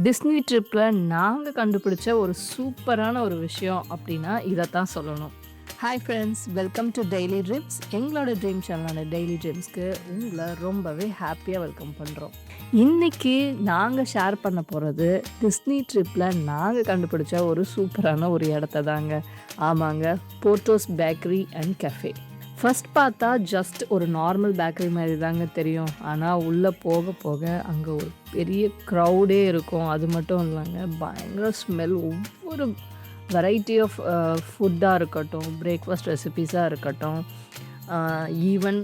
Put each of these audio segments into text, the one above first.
Disney ட்ரிப்பில் நாங்கள் கண்டுபிடிச்ச ஒரு சூப்பரான ஒரு விஷயம் அப்படின்னா இதைத்தான் சொல்லணும். Hi friends, welcome to daily dreams. எங்களோட ட்ரீம் சேனலான டெய்லி ட்ரீம்ஸ்க்கு உங்களை ரொம்பவே ஹாப்பியாக வெல்கம் பண்ணுறோம். இன்றைக்கி நாங்கள் ஷேர் பண்ண போகிறது டிஸ்னி ட்ரிப்பில் நாங்கள் கண்டுபிடிச்ச ஒரு சூப்பரான ஒரு இடத்த தாங்க. ஆமாங்க, போர்ட்டோஸ் பேக்கரி அண்ட் கஃபே. ஃபஸ்ட் பார்த்தா ஜஸ்ட் ஒரு நார்மல் பேக்கரி மாதிரி தாங்க தெரியும். ஆனால் உள்ளே போக போக அங்கே ஒரு பெரிய க்ரௌடே இருக்கும். அது மட்டும் இல்லைங்க, பயங்கர ஸ்மெல். ஒவ்வொரு வெரைட்டி ஆஃப் ஃபுட்டாக இருக்கட்டும், பிரேக்ஃபாஸ்ட் ரெசிபீஸாக இருக்கட்டும், ஈவன்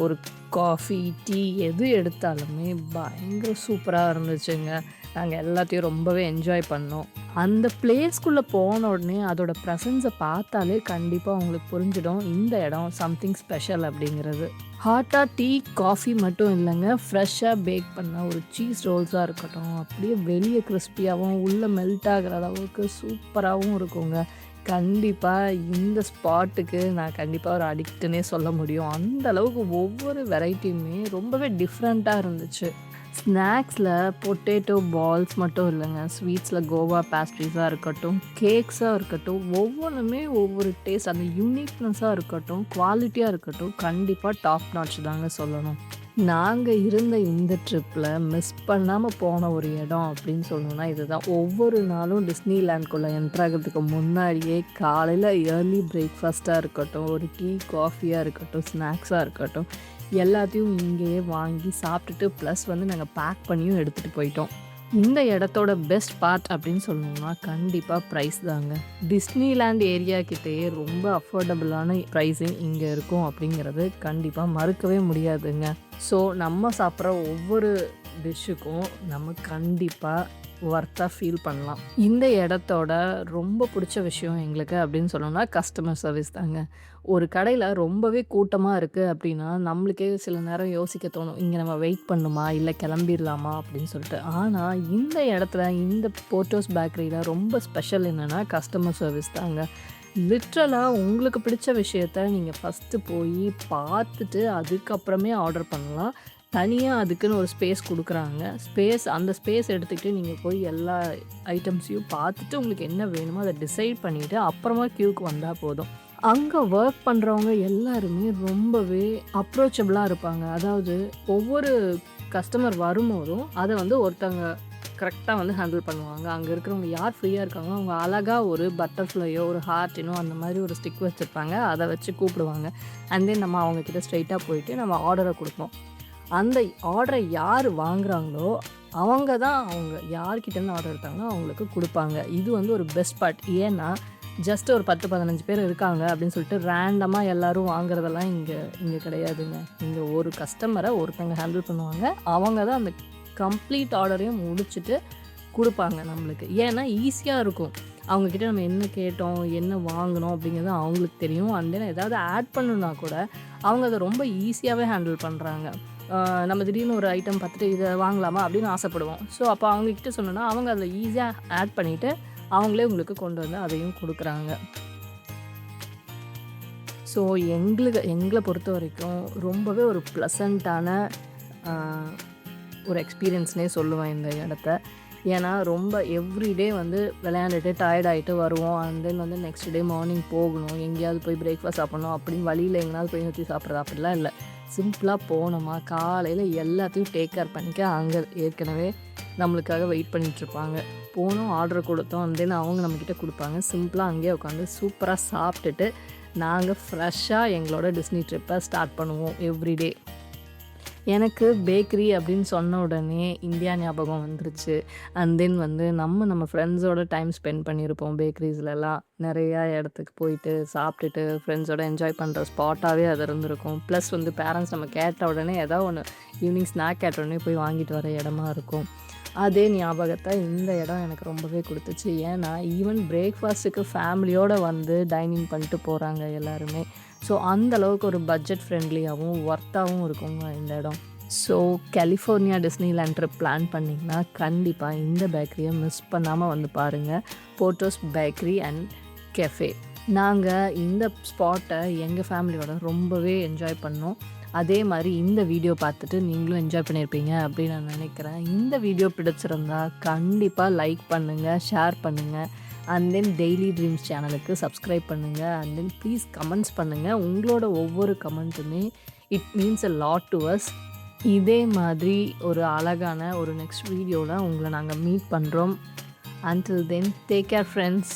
ஒரு காஃபி, டீ எது எடுத்தாலுமே பயங்கர சூப்பராக இருந்துச்சுங்க. நாங்கள் எல்லாத்தையும் ரொம்பவே என்ஜாய் பண்ணோம். அந்த பிளேஸ்க்குள்ளே போன உடனே அதோட ப்ரெசன்ஸை பார்த்தாலே கண்டிப்பாக உங்களுக்கு புரிஞ்சிடும் இந்த இடம் சம்திங் ஸ்பெஷல் அப்படிங்கிறது. ஹாட்டாக டீ, காஃபி மட்டும் இல்லைங்க, ஃப்ரெஷ்ஷாக பேக் பண்ண ஒரு சீஸ் ரோல்ஸாக இருக்கட்டும், அப்படியே வெளியே கிறிஸ்பியாகவும் உள்ளே மெல்ட் ஆகிற அளவுக்கு சூப்பராகவும் இருக்குங்க. கண்டிப்பாக இந்த ஸ்பாட்டுக்கு நான் கண்டிப்பாக ஒரு அடிக்ட்டுன்னே சொல்ல முடியும். அந்த அளவுக்கு ஒவ்வொரு வெரைட்டியுமே ரொம்பவே டிஃப்ரெண்ட்டாக இருந்துச்சு. ஸ்நாக்ஸில் பொட்டேட்டோ பால்ஸ் மட்டும் இல்லைங்க, ஸ்வீட்ஸில் கோவா பேஸ்ட்ரீஸாக இருக்கட்டும், கேக்ஸாக இருக்கட்டும், ஒவ்வொன்றுமே ஒவ்வொரு டேஸ்ட், அந்த யூனிக்னஸாக இருக்கட்டும், குவாலிட்டியாக இருக்கட்டும், கண்டிப்பாக டாப் நாட்ச் தாங்க சொல்லணும். நாங்கள் இருந்த இந்த ட்ரிப்பில் மிஸ் பண்ணாமல் போன ஒரு இடம் அப்படின்னு சொல்லணுன்னா இதுதான். ஒவ்வொரு நாளும் டிஸ்னிலேண்ட்குள்ளே என்ட்ராகிறதுக்கு முன்னாடியே காலையில் ஏர்லி பிரேக்ஃபாஸ்ட்டாக இருக்கட்டும், ஒரு டீ, காஃபியாக இருக்கட்டும், ஸ்நாக்ஸாக இருக்கட்டும், எல்லாத்தையும் இங்கேயே வாங்கி சாப்பிட்டுட்டு ப்ளஸ் நாங்கள் பேக் பண்ணியும் எடுத்துகிட்டு போயிட்டோம். இந்த இடத்தோட பெஸ்ட் பார்ட் அப்படின்னு சொல்லணும்னா கண்டிப்பாக ப்ரைஸ் தாங்க. டிஸ்னிலேண்ட் ஏரியா கிட்டேயே ரொம்ப அஃபோர்டபுளான ப்ரைஸிங் இங்கே இருக்கும் அப்படிங்கிறது கண்டிப்பாக மறுக்கவே முடியாதுங்க. ஸோ நம்ம சாப்பிட்ற ஒவ்வொரு டிஷ்ஷுக்கும் நம்ம கண்டிப்பாக ஒர்த்தாக ஃபீல் பண்ணலாம். இந்த இடத்தோட ரொம்ப பிடிச்ச விஷயம் எங்களுக்கு அப்படின்னு சொல்லணும்னா கஸ்டமர் சர்வீஸ் தாங்க. ஒரு கடையில் ரொம்பவே கூட்டமாக இருக்குது அப்படின்னா நம்மளுக்கே சில நேரம் யோசிக்க தோணும், இங்கே நம்ம வெயிட் பண்ணுமா இல்லை கிளம்பிடலாமா அப்படின்னு சொல்லிட்டு. ஆனால் இந்த இடத்துல இந்த போர்ட்டோஸ் பேக்கரியில் ரொம்ப ஸ்பெஷல் என்னென்னா கஸ்டமர் சர்வீஸ் தாங்க. லிட்ரலாக உங்களுக்கு பிடிச்ச விஷயத்த நீங்கள் ஃபஸ்ட்டு போய் பார்த்துட்டு அதுக்கப்புறமே ஆர்டர் பண்ணலாம். தனியாக அதுக்குன்னு ஒரு ஸ்பேஸ் கொடுக்குறாங்க. அந்த ஸ்பேஸ் எடுத்துக்கிட்டு நீங்கள் போய் எல்லா ஐட்டம்ஸையும் பார்த்துட்டு உங்களுக்கு என்ன வேணுமோ அதை டிசைட் பண்ணிவிட்டு அப்புறமா க்யூக்கு வந்தால் போதும். அங்கே ஒர்க் பண்ணுறவங்க எல்லாருமே ரொம்பவே அப்ரோச்சபிளாக இருப்பாங்க. அதாவது ஒவ்வொரு கஸ்டமர் வரும்போதும் அதை ஒருத்தங்க கரெக்டாக ஹேண்டில் பண்ணுவாங்க. அங்கே இருக்கிறவங்க யார் ஃப்ரீயாக இருக்காங்களோ அவங்க அழகாக ஒரு பட்டர்ஃப்ளையோ ஒரு ஹார்ட்டினோ அந்த மாதிரி ஒரு ஸ்டிக் வச்சுருப்பாங்க. அதை வச்சு கூப்பிடுவாங்க. அண்ட் தென் நம்ம அவங்கக்கிட்ட ஸ்ட்ரைட்டாக போயிட்டு நம்ம ஆர்டரை கொடுப்போம். அந்த ஆர்டரை யார் வாங்குகிறாங்களோ அவங்க தான் அவங்க யார்கிட்டேருந்து ஆர்டர் எடுத்தாங்களோ அவங்களுக்கு கொடுப்பாங்க. இது ஒரு பெஸ்ட் பார்ட். ஏன்னா ஜஸ்ட் ஒரு 10-15 பேர் இருக்காங்க அப்படின்னு சொல்லிட்டு ரேண்டமாக எல்லோரும் வாங்குறதெல்லாம் இங்கே கிடையாதுங்க. இங்கே ஒரு கஸ்டமரை ஒருத்தங்க ஹேண்டில் பண்ணுவாங்க. அவங்க தான் அந்த கம்ப்ளீட் ஆர்டரையும் முடிச்சுட்டு கொடுப்பாங்க நம்மளுக்கு. ஏன்னா ஈஸியாக இருக்கும். அவங்கக்கிட்ட நம்ம என்ன கேட்டோம், என்ன வாங்கினோம் அப்படிங்கிறது அவங்களுக்கு தெரியும். அண்ட் தென் ஏதாவது ஆட் பண்ணணுன்னா கூட அவங்க அதை ரொம்ப ஈஸியாகவே ஹேண்டில் பண்ணுறாங்க. நம்ம திடீர்னு ஒரு ஐட்டம் பார்த்துட்டு இதை வாங்கலாமா அப்படின்னு ஆசைப்படுவோம். ஸோ அப்போ அவங்கக்கிட்ட சொன்னோன்னா அவங்க அதில் ஈஸியாக ஆட் பண்ணிவிட்டு அவங்களே உங்களுக்கு கொண்டு வந்து அதையும் கொடுக்குறாங்க. ஸோ எங்களை பொறுத்த வரைக்கும் ரொம்பவே ஒரு ப்ளசண்ட்டான ஒரு எக்ஸ்பீரியன்ஸ்னே சொல்லுவேன் இந்த இடத்த. ஏன்னா ரொம்ப எவ்ரிடே விளையாண்டுட்டு டயர்டாகிட்டு வருவோம். And then next day morning போகணும், எங்கேயாவது போய் பிரேக்ஃபாஸ்ட் சாப்பிட்ணும் அப்படின்னு வழியில் எங்கேயாவது போய் நிறுத்தி சாப்பிட்றது அப்படிலாம் இல்லை. சிம்பிளாக போனோமா, காலையில் எல்லாத்தையும் டேக் கேர் பண்ணிக்க அங்கே ஏற்கனவே நம்மளுக்காக வெயிட் பண்ணிகிட்ருப்பாங்க. போனோம், ஆர்டர் கொடுத்தோம், அண்ட் தென் அவங்க நம்மக்கிட்ட கொடுப்பாங்க. சிம்பிளாக அங்கேயே உட்காந்து சூப்பராக சாப்பிட்டுட்டு நாங்கள் ஃப்ரெஷ்ஷாக எங்களோட டிஸ்னி ட்ரிப்பை ஸ்டார்ட் பண்ணுவோம் எவ்ரிடே. எனக்கு பேக்கரி அப்படின்னு சொன்ன உடனே இந்தியா ஞாபகம் வந்துருச்சு. அண்ட் தென் நம்ம ஃப்ரெண்ட்ஸோட டைம் ஸ்பெண்ட் பண்ணியிருப்போம். பேக்கரிஸ்லலாம் நிறையா இடத்துக்கு போயிட்டு சாப்பிட்டுட்டு ஃப்ரெண்ட்ஸோட என்ஜாய் பண்ணுற ஸ்பாட்டாகவே அது இருந்திருக்கும். ப்ளஸ் பேரண்ட்ஸ் நம்ம கேட்ட உடனே ஏதாவது ஒன்று ஈவினிங் ஸ்நாக் கேட்ட உடனே போய் வாங்கிட்டு வர இடமா இருக்கும். அதே ஞாபகத்தை இந்த இடம் எனக்கு ரொம்பவே கொடுத்துச்சு. ஏன்னா ஈவன் பிரேக்ஃபாஸ்ட்டுக்கு ஃபேமிலியோடு டைனிங் பண்ணிட்டு போகிறாங்க எல்லாருமே. ஸோ அந்தளவுக்கு ஒரு பட்ஜெட் ஃப்ரெண்ட்லியாகவும் ஒர்த்தாகவும் இருக்குங்க இந்த இடம். So California Disneyland trip plan பண்ணிங்கன்னா கண்டிப்பாக இந்த பேக்கரியை மிஸ் பண்ணாமல் பாருங்கள். போர்ட்டோஸ் பேக்கரி அண்ட் கெஃபே. நாங்கள் இந்த ஸ்பாட்டை எங்கள் ஃபேமிலியோட ரொம்பவே என்ஜாய் பண்ணோம். அதே மாதிரி இந்த வீடியோ பார்த்துட்டு நீங்களும் என்ஜாய் பண்ணியிருப்பீங்க அப்படின்னு நான் நினைக்கிறேன். இந்த வீடியோ பிடிச்சிருந்தா கண்டிப்பாக லைக் பண்ணுங்கள், ஷேர் பண்ணுங்கள். அண்ட் தென் டெய்லி ட்ரீம்ஸ் சேனலுக்கு சப்ஸ்கிரைப் பண்ணுங்கள். அண்ட் தென் ப்ளீஸ் கமெண்ட்ஸ் பண்ணுங்கள். உங்களோட ஒவ்வொரு கமெண்ட்டுமே it means a lot to us. இதே மாதிரி ஒரு அழகான ஒரு நெக்ஸ்ட் வீடியோவில் உங்களை நாங்கள் மீட் பண்ணுறோம். Until then, take care friends.